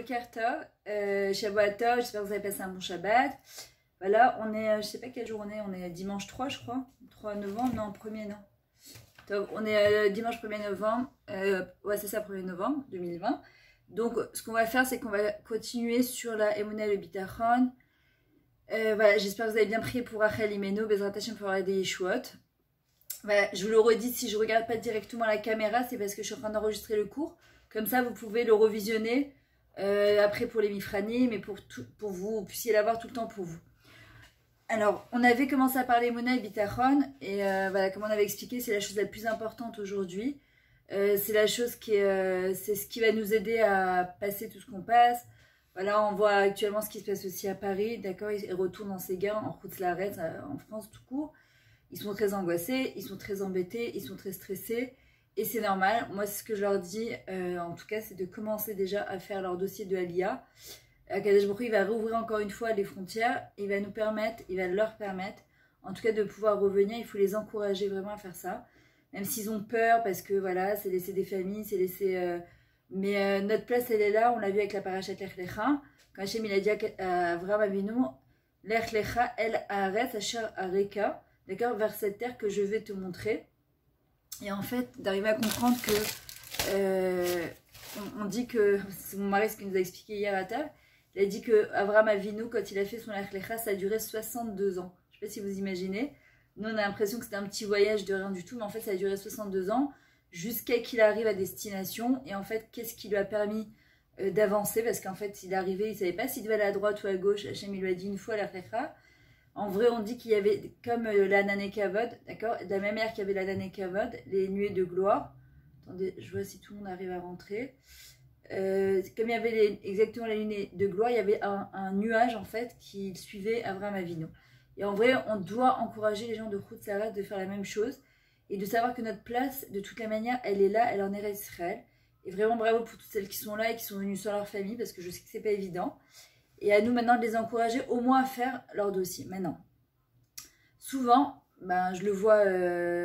Boker Tov, Shabbat Tov, j'espère que vous avez passé un bon Shabbat. Voilà, on est, je sais pas quelle journée, on est dimanche 3 je crois, 3 novembre, non 1er non. Tov, on est dimanche 1er novembre, ouais c'est ça 1er novembre 2020. Donc ce qu'on va faire c'est qu'on va continuer sur la Emunah le Bitachon. Voilà, j'espère que vous avez bien prié pour Rachel Imeno, Bezrat Hashem pour des Yeshuot. Voilà, je vous le redis, si je ne regarde pas directement la caméra, c'est parce que je suis en train d'enregistrer le cours. Comme ça, vous pouvez le revisionner après pour les Mifrani, mais pour vous puissiez l'avoir tout le temps pour vous. Alors, on avait commencé à parler Emunah et Bitachon, et voilà, comme on avait expliqué, c'est la chose la plus importante aujourd'hui. C'est la chose qui c'est ce qui va nous aider à passer tout ce qu'on passe. Voilà, on voit actuellement ce qui se passe aussi à Paris, d'accord, ils retournent en Séguin, en Route-Laret, en France tout court. Ils sont très angoissés, ils sont très embêtés, ils sont très stressés. Et c'est normal. Moi, ce que je leur dis, en tout cas, c'est de commencer déjà à faire leur dossier de Aliyah. Akadosh Baruch Hu, il va rouvrir encore une fois les frontières. Il va nous permettre, il va leur permettre, en tout cas, de pouvoir revenir. Il faut les encourager vraiment à faire ça. Même s'ils ont peur, parce que voilà, c'est laisser des familles, c'est laisser... Mais notre place, elle est là. On l'a vu avec la parashat Lech Lecha. Quand Hachem, il a dit à Avraham Avinu, Lech Lecha el haaretz asher areka. D'accord, vers cette terre que je vais te montrer. Et en fait, d'arriver à comprendre que on dit que, c'est mon mari ce qu'il nous a expliqué hier à table, il a dit que Avraham Avinu, quand il a fait son Lech Lecha, ça a duré 62 ans. Je ne sais pas si vous imaginez. Nous, on a l'impression que c'était un petit voyage de rien du tout, mais en fait, ça a duré 62 ans jusqu'à qu'il arrive à destination. Et en fait, qu'est-ce qui lui a permis d'avancer? Parce qu'en fait, il est arrivé, il ne savait pas s'il devait aller à droite ou à gauche. Hachem, il lui a dit une fois Lech Lecha. En vrai, on dit qu'il y avait, comme la Nané Kavod, d'accord, de la même manière qu'il y avait la Nané Kavod, les nuées de gloire. Attendez, je vois si tout le monde arrive à rentrer. Comme il y avait exactement les nuées de gloire, il y avait un nuage, en fait, qui suivait Avraham Avinu. Et en vrai, on doit encourager les gens de Route-Laret de faire la même chose et de savoir que notre place, de toute la manière, elle est là, elle en est Israël. Et vraiment bravo pour toutes celles qui sont là et qui sont venues sur leur famille, parce que je sais que c'est pas évident. Et à nous maintenant de les encourager au moins à faire leur dossier. Maintenant, souvent, ben, je le vois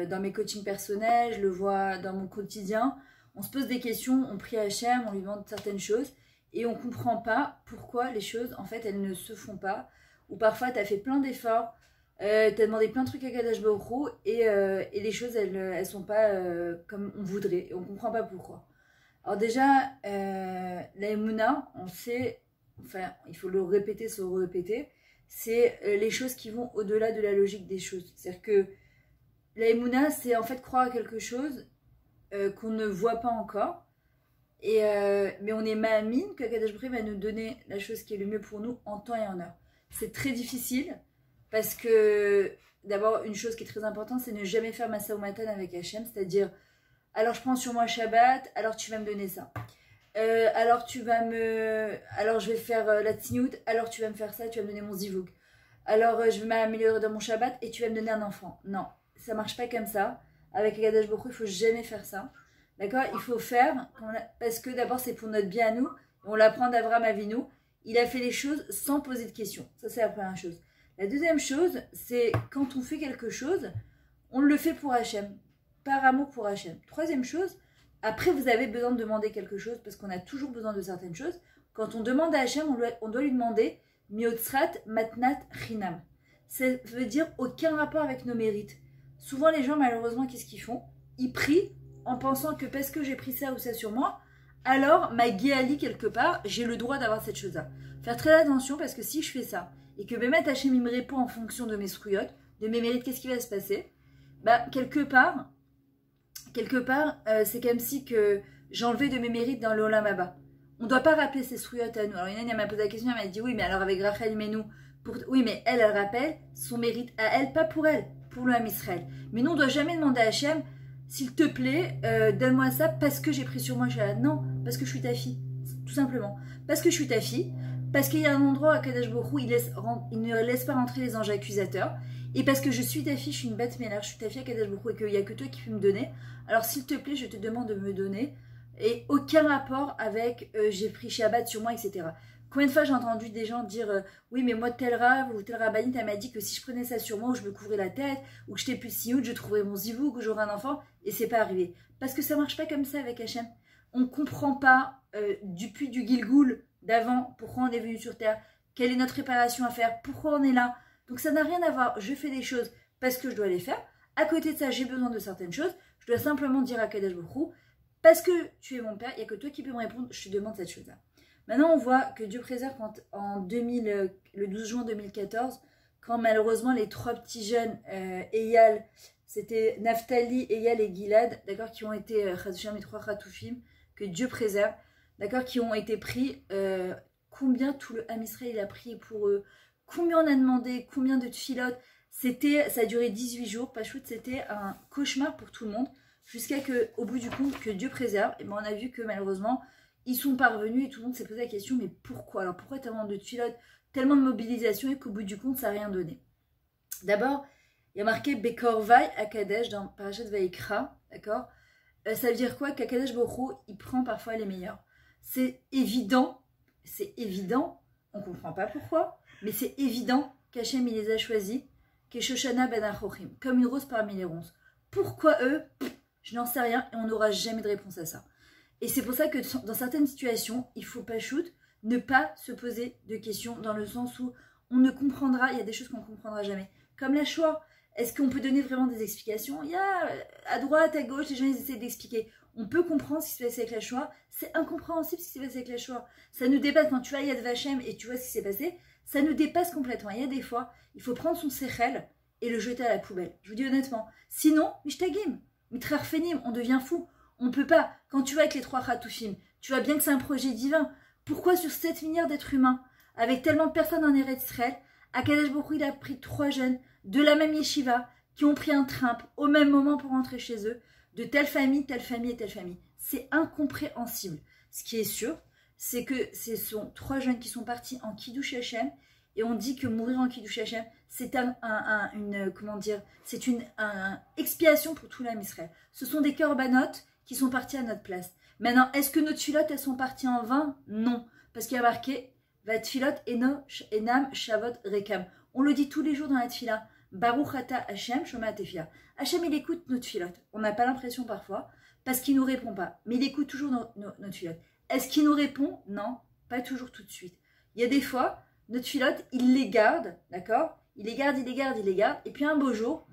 dans mes coachings personnels, je le vois dans mon quotidien, on se pose des questions, on prie à Hachem, on lui demande certaines choses et on ne comprend pas pourquoi les choses, en fait, elles ne se font pas. Ou parfois, tu as fait plein d'efforts, tu as demandé plein de trucs à Kadosh Baruch Hu et les choses, elles ne sont pas comme on voudrait et on ne comprend pas pourquoi. Alors déjà, la Emunah, on sait... Enfin, il faut le répéter, se répéter, c'est les choses qui vont au-delà de la logique des choses. C'est-à-dire que la Emunah, c'est en fait croire à quelque chose qu'on ne voit pas encore, mais on est ma'amine que Kadosh Baruch Hu va nous donner la chose qui est le mieux pour nous en temps et en heure. C'est très difficile, parce que d'abord, une chose qui est très importante, c'est ne jamais faire Masa Umatan avec Hachem, c'est-à-dire, alors je prends sur moi Shabbat, alors tu vas me donner ça. Alors je vais faire la tsniout, alors tu vas me faire ça, tu vas me donner mon zivouk. Alors je vais m'améliorer dans mon Shabbat et tu vas me donner un enfant. Non, ça marche pas comme ça. Avec Akadosh Baruch Hu, il faut jamais faire ça. D'accord? Il faut faire, parce que d'abord c'est pour notre bien à nous. On l'apprend d'Avraham Avinu. Il a fait les choses sans poser de questions. Ça c'est la première chose. La deuxième chose, c'est quand on fait quelque chose, on le fait pour Hachem. Par amour pour Hachem. Troisième chose, après, vous avez besoin de demander quelque chose, parce qu'on a toujours besoin de certaines choses. Quand on demande à Hachem, on doit lui demander Miotzrat Matnat Chinam. Ça veut dire aucun rapport avec nos mérites. Souvent, les gens, malheureusement, qu'est-ce qu'ils font? Ils prient en pensant que parce que j'ai pris ça ou ça sur moi, alors, ma Géali, quelque part, j'ai le droit d'avoir cette chose-là. Faire très attention, parce que si je fais ça, et que Bémet Hachem il me répond en fonction de mes scrouillottes, de mes mérites, qu'est-ce qui va se passer? Bah, quelque part, c'est comme si que j'enlevais de mes mérites dans le Olam Haba. On ne doit pas rappeler ces souillottes à nous. Alors, il m'a posé la question, elle m'a dit, oui, mais alors avec Rachel Imenu, oui, mais elle rappelle son mérite à elle, pas pour elle, pour le Ham Israël. Mais nous, on ne doit jamais demander à Hachem, s'il te plaît, donne-moi ça parce que j'ai pris sur moi. Non, parce que je suis ta fille, tout simplement. Parce que je suis ta fille, parce qu'il y a un endroit à Kadosh Baruch Hu, il ne laisse pas rentrer les anges accusateurs. Et parce que je suis ta fille, je suis une bête mélère, je suis ta fille à Kadosh Baruch Hu et qu'il n'y a que toi qui peux me donner. Alors s'il te plaît, je te demande de me donner. Et aucun rapport avec j'ai pris Shabbat sur moi, etc. Combien de fois j'ai entendu des gens dire oui, mais moi, tel Rav ou tel Rabbinite, elle m'a dit que si je prenais ça sur moi, ou je me couvrais la tête, ou que j'étais plus siout, je trouverais mon zivou, que j'aurais un enfant. Et c'est pas arrivé. Parce que ça marche pas comme ça avec Hachem. On comprend pas du puits du Gilgoul d'avant, pourquoi on est venu sur Terre, quelle est notre réparation à faire, pourquoi on est là. Donc ça n'a rien à voir, je fais des choses parce que je dois les faire. À côté de ça, j'ai besoin de certaines choses. Je dois simplement dire à Kadesh Baruch Hu, parce que tu es mon père, il n'y a que toi qui peux me répondre, je te demande cette chose-là. Maintenant, on voit que Dieu préserve quand le 12 juin 2014, quand malheureusement les trois petits jeunes, Eyal, c'était Naphtali, Eyal et Gilad, d'accord, qui ont été, les trois Khatoufim, que Dieu préserve, d'accord, qui ont été pris, combien tout le Ham Israël a pris pour eux, combien on a demandé, combien de tfilotes, ça a duré 18 jours, Pachout, c'était un cauchemar pour tout le monde, jusqu'à qu'au bout du compte, que Dieu préserve, et ben on a vu que malheureusement, ils sont parvenus et tout le monde s'est posé la question, mais pourquoi? Alors pourquoi tellement de tfilotes, tellement de mobilisation et qu'au bout du compte, ça n'a rien donné? D'abord, il y a marqué Bekorvai Akadesh dans Parashat Vaikra, d'accord? Ça veut dire quoi? Qu'Akadesh Baruch Hu, il prend parfois les meilleurs. C'est évident, on ne comprend pas pourquoi, mais c'est évident qu'Hachem il les a choisis, qu'Eshoshana ben Achochim, comme une rose parmi les ronces. Pourquoi eux? Je n'en sais rien et on n'aura jamais de réponse à ça. Et c'est pour ça que dans certaines situations, il faut pas ne pas se poser de questions dans le sens où on ne comprendra, il y a des choses qu'on ne comprendra jamais. Comme la Shoah, est-ce qu'on peut donner vraiment des explications? Il y a à droite, à gauche, les gens ils essaient d'expliquer. On peut comprendre ce qui s'est passé avec la Shoah, c'est incompréhensible ce qui s'est passé avec la Shoah. Ça nous dépasse, quand tu vas à Yad Vashem et tu vois ce qui s'est passé, ça nous dépasse complètement. Il y a des fois, il faut prendre son sechel et le jeter à la poubelle. Je vous dis honnêtement. Sinon, mishtagim, mitrarfenim, on devient fou. On peut pas. Quand tu vas avec les trois Khatoufim, tu vois bien que c'est un projet divin. Pourquoi sur 7 milliards d'êtres humains, avec tellement de personnes en Eretz Israël, Akadosh Baruch Hu, il a pris 3 jeunes de la même yeshiva qui ont pris un train au même moment pour rentrer chez eux, de telle famille et telle famille. C'est incompréhensible. Ce qui est sûr, c'est que ce sont 3 jeunes qui sont partis en Kiddush Hashem, et on dit que mourir en Kiddush Hashem, c'est une expiation pour tout l'âme Israël. Ce sont des corbanotes qui sont partis à notre place. Maintenant, est-ce que nos tfilotes, elles sont parties en vain? Non. Parce qu'il y a marqué Va tfilot enam shavot rekam. On le dit tous les jours dans la tfila. Baruch ata Hashem shoma tefila. Hashem, il écoute nos tfilotes. On n'a pas l'impression parfois, parce qu'il ne nous répond pas. Mais il écoute toujours nos tfilotes. Est-ce qu'il nous répond? Non, pas toujours tout de suite. Il y a des fois, nos tfilotes, il les garde, d'accord? Il les garde. Et puis un beau jour,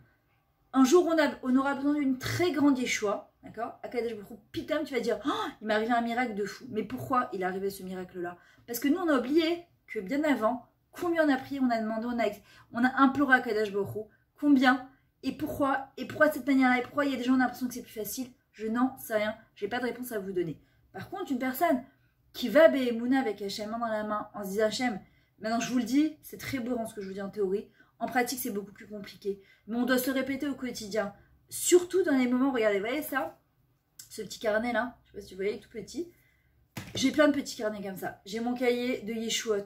on aura besoin d'une très grande Yeshua, d'accord? Akadosh Baruch Hu, pitam, tu vas dire, oh, il m'est arrivé un miracle de fou. Mais pourquoi il est arrivé ce miracle-là? Parce que nous, on a oublié que bien avant, combien on a prié, on a demandé, on a imploré à Akadosh Baruch Hu, combien, et pourquoi de cette manière-là, et pourquoi il y a des gens qui ont l'impression que c'est plus facile? Je n'en sais rien, j'ai pas de réponse à vous donner. Par contre, une personne qui va Béhémouna avec Hachem main dans la main, en se disant Hachem, maintenant je vous le dis, c'est très beau ce que je vous dis en théorie, en pratique c'est beaucoup plus compliqué, mais on doit se le répéter au quotidien, surtout dans les moments, regardez, vous voyez ça, ce petit carnet là, je sais pas si vous voyez, tout petit, j'ai plein de petits carnets comme ça, j'ai mon cahier de Yeshuot,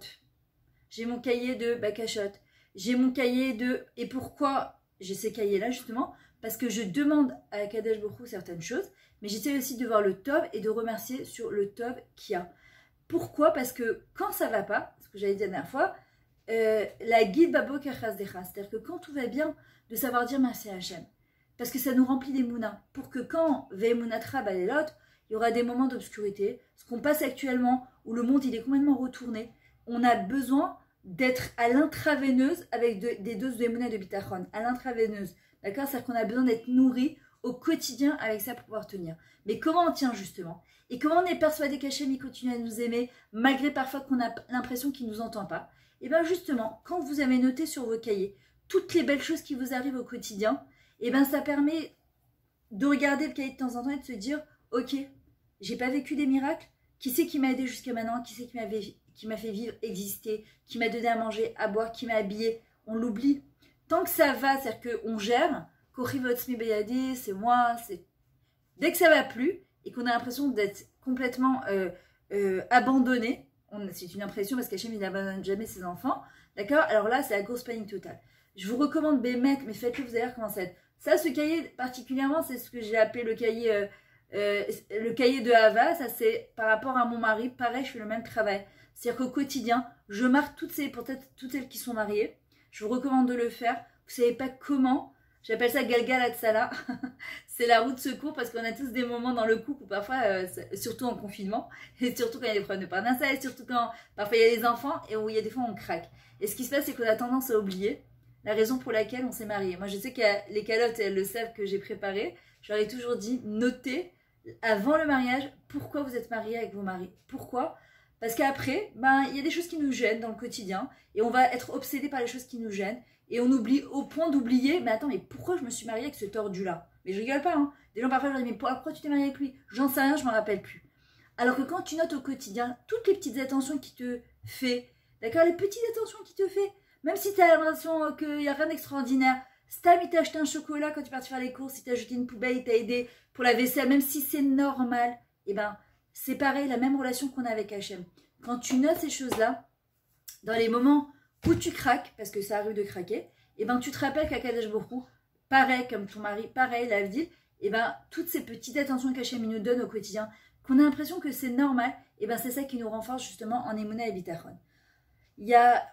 j'ai mon cahier de Bakashot, j'ai mon cahier de, et pourquoi j'ai ces cahiers là justement, parce que je demande à Kadesh Baruch Hu certaines choses, mais j'essaie aussi de voir le top et de remercier sur le top qu'il y a. Pourquoi? Parce que quand ça va pas, ce que j'avais dit la dernière fois, la guide babo kachazdecha, c'est-à-dire que quand tout va bien, de savoir dire merci à Hachem. Parce que ça nous remplit des mounas. Pour que quand ve'emunatra balelot, il y aura des moments d'obscurité, ce qu'on passe actuellement, où le monde il est complètement retourné, on a besoin d'être à l'intraveineuse avec des doses d'émouna de bitachon, à l'intraveineuse. D'accord? C'est-à-dire qu'on a besoin d'être nourri au quotidien avec ça pour pouvoir tenir. Mais comment on tient justement? Et comment on est persuadé qu'Hachem il continue à nous aimer malgré parfois qu'on a l'impression qu'il ne nous entend pas? Et bien justement, quand vous avez noté sur vos cahiers toutes les belles choses qui vous arrivent au quotidien, et bien ça permet de regarder le cahier de temps en temps et de se dire ok, j'ai pas vécu des miracles, qui c'est qui m'a aidé jusqu'à maintenant, qui c'est qui m'a fait vivre, exister, qui m'a donné à manger, à boire, qui m'a habillé, on l'oublie. Tant que ça va, c'est-à-dire qu'on gère, c'est moi, c'est... Dès que ça va plus, et qu'on a l'impression d'être complètement abandonné, c'est une impression parce qu'Hachem il n'abandonne jamais ses enfants, d'accord? Alors là, c'est la grosse panique totale. Je vous recommande Bémet, mais faites-le, vous allez voir comment ça va être. Ça, ce cahier particulièrement, c'est ce que j'ai appelé le cahier de Hava, ça c'est par rapport à mon mari, pareil, je fais le même travail. C'est-à-dire qu'au quotidien, je marque peut-être toutes celles qui sont mariées, je vous recommande de le faire. Vous savez pas comment, J'appelle ça Galgal Atsala. C'est la roue de secours parce qu'on a tous des moments dans le couple où parfois, surtout en confinement, et surtout quand il y a des problèmes de parnassa, et surtout quand parfois il y a des enfants et où il y a des fois on craque. Et ce qui se passe, c'est qu'on a tendance à oublier la raison pour laquelle on s'est marié. Moi, je sais que les calottes, elles le savent que j'ai préparé. Je leur ai toujours dit, notez avant le mariage pourquoi vous êtes marié avec vos maris. Pourquoi ? Parce qu'après, il y a des choses qui nous gênent dans le quotidien et on va être obsédé par les choses qui nous gênent. Et on oublie au point d'oublier, mais attends, mais pourquoi je me suis mariée avec ce tordu-là? Mais je rigole pas, hein. Des gens parfois je leur dis, mais pourquoi tu t'es mariée avec lui? J'en sais rien, je m'en rappelle plus. Alors que quand tu notes au quotidien toutes les petites attentions qu'il te fait, d'accord, les petites attentions qu'il te fait, même si tu as l'impression qu'il n'y a rien d'extraordinaire, Stam, il t'a acheté un chocolat quand tu es parti faire les courses, il t'a jeté une poubelle, il t'a aidé pour la vaisselle, même si c'est normal, et c'est pareil, la même relation qu'on a avec Hachem. Quand tu notes ces choses-là, dans les moments où tu craques, parce que ça arrive de craquer, tu te rappelles qu'Akadosh Baruch Hu, pareil comme ton mari, pareil l'Avdil, toutes ces petites attentions qu'Hachem nous donne au quotidien, qu'on a l'impression que c'est normal, c'est ça qui nous renforce justement en Emouna et Bitachon.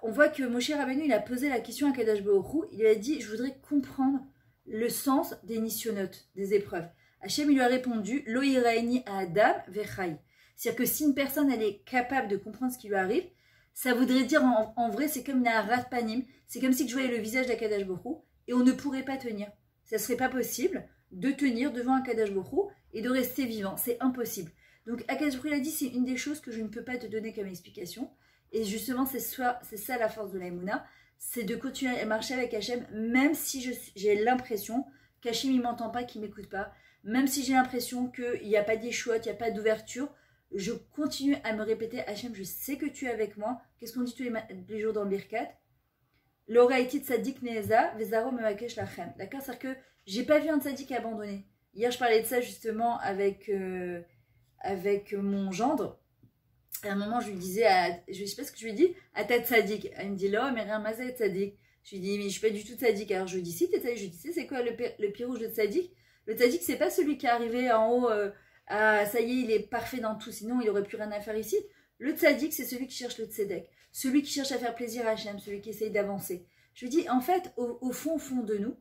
On voit que Moshe Rabbeinu, il a posé la question à Akadosh Baruch Hu, il lui a dit, je voudrais comprendre le sens des nisyonotes, des épreuves. Hachem, il lui a répondu, Lo iraini à Adam vechai. C'est-à-dire que si une personne, elle est capable de comprendre ce qui lui arrive, ça voudrait dire, en vrai, c'est comme une arat panim, c'est comme si je voyais le visage d'Akadosh Baruch Hu et on ne pourrait pas tenir. Ça ne serait pas possible de tenir devant Akadosh Baruch Hu et de rester vivant. C'est impossible. Donc Akadosh Baruch Hu a dit, c'est une des choses que je ne peux pas te donner comme explication. Et justement, c'est ça la force de la Emouna, c'est de continuer à marcher avec Hachem, même si j'ai l'impression qu'Hachem ne m'entend pas, qu'il ne m'écoute pas, même si j'ai l'impression qu'il n'y a pas d'échouette, il n'y a pas d'ouverture, je continue à me répéter, Hachem, je sais que tu es avec moi. Qu'est-ce qu'on dit tous les jours dans le Birkat? L'oraïti tzadik neza, vezaro mevakesh lachem. D'accord? C'est-à-dire que j'ai pas vu un tzadik abandonné. Hier, je parlais de ça justement avec mon gendre. À un moment, je lui disais, je sais pas ce que je lui dis, à ta tzadik. Elle me dit, là, mais rien, mazet tzadik. Je lui dis, mais je suis pas du tout tzadik. Alors je lui dis, si t'es tzadik, je lui dis, c'est quoi le pied rouge de tzadik? Le tzadik, c'est pas celui qui est arrivé en haut, ça y est, il est parfait dans tout, sinon il aurait plus rien à faire ici. Le tzadik, c'est celui qui cherche le tzedek, celui qui cherche à faire plaisir à Hachem, celui qui essaye d'avancer. Je lui dis, en fait, au fond de nous,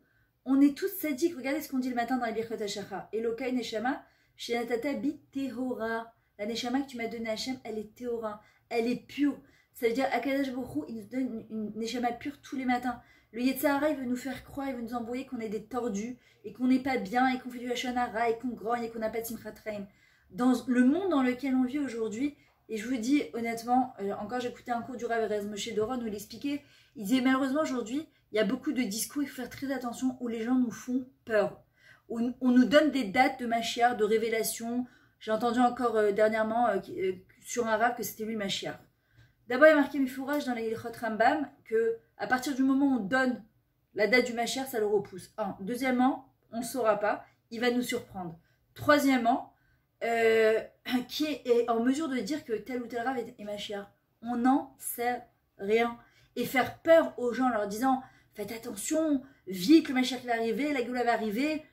on est tous tzaddik. Regardez ce qu'on dit le matin dans les Birkot HaShachar. Elokai neshama, shenatata bit tehora. La neshama que tu m'as donnée à Hachem, elle est théora, elle est pure. Ça veut dire, Akadosh Baruch Hu, il nous donne une neshama pure tous les matins. Le Yetzirah, il veut nous faire croire, il veut nous embrouiller qu'on est des tordus, et qu'on n'est pas bien, et qu'on fait du Lashon Hara, et qu'on grogne, et qu'on n'a pas de Simchat Chaim. Dans le monde dans lequel on vit aujourd'hui, et je vous dis honnêtement, encore j'écoutais un cours du Rav Erez Moshe Doron où il expliquait, il disait malheureusement aujourd'hui, il y a beaucoup de discours, il faut faire très attention, où les gens nous font peur. Où on nous donne des dates de Mashiach, de révélation. J'ai entendu encore dernièrement sur un Rav que c'était lui le Mashiach. D'abord, il y a marqué Mifourage dans les Ilchot Rambam que à partir du moment où on donne la date du Mashiach, ça le repousse. Deuxièmement, on ne saura pas, il va nous surprendre. Troisièmement, qui est en mesure de dire que tel ou tel Rav est Mashiach. On n'en sait rien. Et faire peur aux gens en leur disant faites attention, vite, le Mashiach est arrivé, la Géoula va arriver,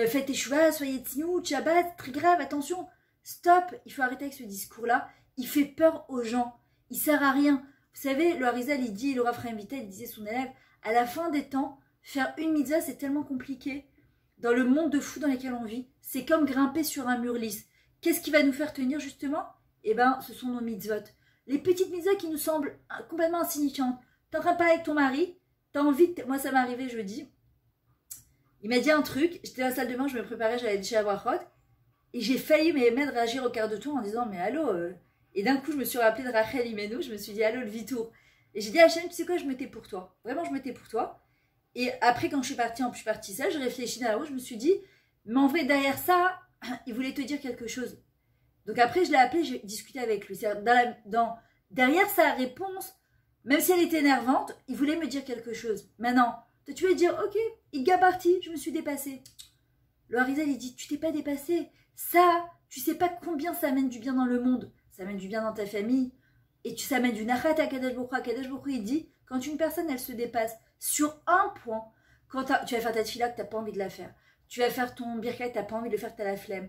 faites échouva, soyez tsniout, Shabbat, très grave, attention, stop, il faut arrêter avec ce discours-là. Il fait peur aux gens, il sert à rien. Vous savez, le Harizal, il dit, le Rav Chaim Vital, il disait son élève, à la fin des temps, faire une mitzvah, c'est tellement compliqué. Dans le monde de fou dans lequel on vit, c'est comme grimper sur un mur lisse. Qu'est-ce qui va nous faire tenir justement? Ce sont nos mitzvot. Les petites mitzvahs qui nous semblent complètement insignifiantes. T'es en train de parler avec ton mari, t'as envie de... Moi, ça m'est arrivé jeudi. Il m'a dit un truc, j'étais à la salle de bain, je me préparais, j'allais chez Abrahot, et j'ai failli m'aimer réagir au quart de tour en disant, mais allô Et d'un coup, je me suis rappelé de Rachel Imeno, je me suis dit, allô, le Vitour. Et j'ai dit à Hachem, tu sais quoi, je me tais pour toi. Vraiment, je me tais pour toi. Et après, quand je suis partie seule, j'ai réfléchi dans la roue, je me suis dit, mais en vrai, derrière ça, il voulait te dire quelque chose. Donc après, je l'ai appelé, j'ai discuté avec lui. Derrière sa réponse, même si elle était énervante, il voulait me dire quelque chose. Maintenant, toi, tu vas dire, ok, il gars parti, je me suis dépassée. Le Harizal, il dit, tu t'es pas dépassée. Ça, tu sais pas combien ça amène du bien dans le monde. Ça amène du bien dans ta famille. Et ça amène du nachat à Kadosh Baruch Hu. Kadosh Baruch Hu, il dit, quand une personne, elle se dépasse sur un point, quand tu vas faire ta tefila que tu n'as pas envie de la faire, tu vas faire ton birkat, tu n'as pas envie de le faire, tu as la flemme,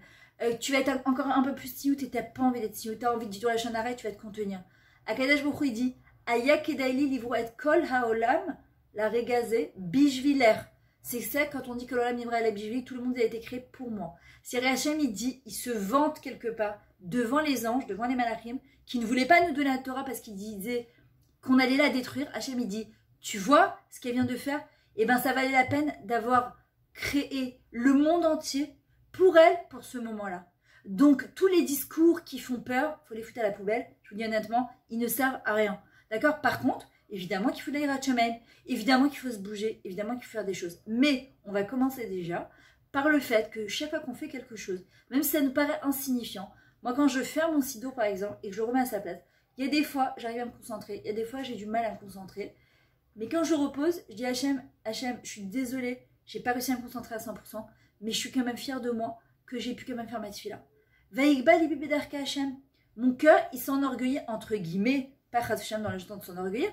tu vas être encore un peu plus tiout et tu n'as pas envie d'être tiout, tu as envie de dire la chanara et tu vas te contenir. Akadosh Baruch Hu, il dit, Aya kedaili livro et kol haolam la regazé bijviler. C'est ça quand on dit que l'Olam Nivra Alabjivli, tout le monde a été créé pour moi. Si Hachem il dit, il se vante quelque part devant les anges, devant les malachim, qui ne voulaient pas nous donner la Torah parce qu'ils disaient qu'on allait la détruire. Hachem il dit, tu vois ce qu'elle vient de faire? Eh bien ça valait la peine d'avoir créé le monde entier pour elle, pour ce moment-là. Donc tous les discours qui font peur, il faut les foutre à la poubelle. Je vous dis honnêtement, ils ne servent à rien. D'accord? Par contre, évidemment qu'il faut de l'Hirat Shamayim, évidemment qu'il faut se bouger, évidemment qu'il faut faire des choses. Mais on va commencer déjà par le fait que chaque fois qu'on fait quelque chose, même si ça nous paraît insignifiant, moi quand je ferme mon sido par exemple et que je le remets à sa place, il y a des fois j'arrive à me concentrer, il y a des fois j'ai du mal à me concentrer. Mais quand je repose, je dis Hachem, je suis désolée, j'ai pas réussi à me concentrer à 100%, mais je suis quand même fière de moi que j'ai pu quand même faire ma tefila. Vaïkba li bibedarka Hachem. Mon cœur, il s'enorgueillit, entre guillemets, pas Hachem dans le temps de s'enorgueillir,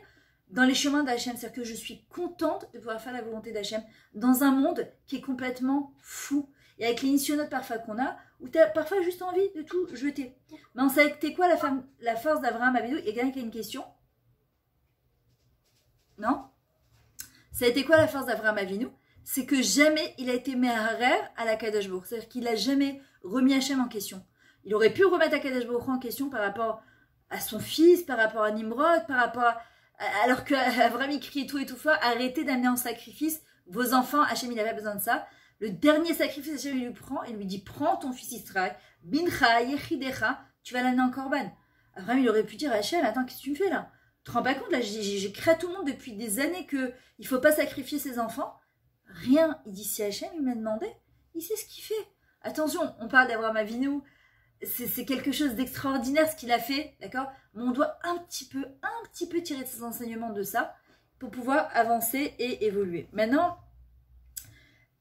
dans les chemins d'Hachem. C'est-à-dire que je suis contente de pouvoir faire la volonté d'Hachem dans un monde qui est complètement fou. Et avec les nisyonotes parfois qu'on a, où tu as parfois juste envie de tout jeter. Mais on sait que t'es quoi la force d'Abraham Avinu? Il y a quelqu'un qui a une question? Non? Ça a été quoi la force d'Abraham Avinu? C'est que jamais il a été meharer à la Kadosh Baruch Hu. C'est-à-dire qu'il n'a jamais remis Hachem en question. Il aurait pu remettre la Kadosh Baruch Hu en question par rapport à son fils, par rapport à Nimrod, par rapport à... Alors qu'Abraham il crie tout et tout fort, arrêtez d'amener en sacrifice vos enfants, Hachem il n'avait pas besoin de ça. Le dernier sacrifice, Hachem il lui prend, il lui dit prends ton fils Israël, bincha, yechidecha, tu vas l'amener en korban. Abraham il aurait pu dire Hachem, attends, qu'est-ce que tu me fais là? Tu te rends pas compte, là, j'ai créé à tout le monde depuis des années qu'il ne faut pas sacrifier ses enfants. Rien. Il dit, si Hachem, il m'a demandé, il sait ce qu'il fait. Attention, on parle d'Abraham Avinu, c'est quelque chose d'extraordinaire ce qu'il a fait, d'accord? Mais on doit un petit peu tirer de ses enseignements de ça pour pouvoir avancer et évoluer. Maintenant,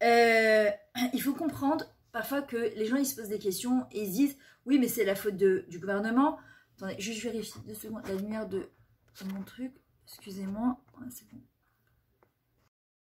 il faut comprendre parfois que les gens, ils se posent des questions et ils se disent, oui, mais c'est la faute du gouvernement. Attendez, juste vérifie 2 secondes la lumière de mon truc. Excusez-moi, ouais, c'est bon.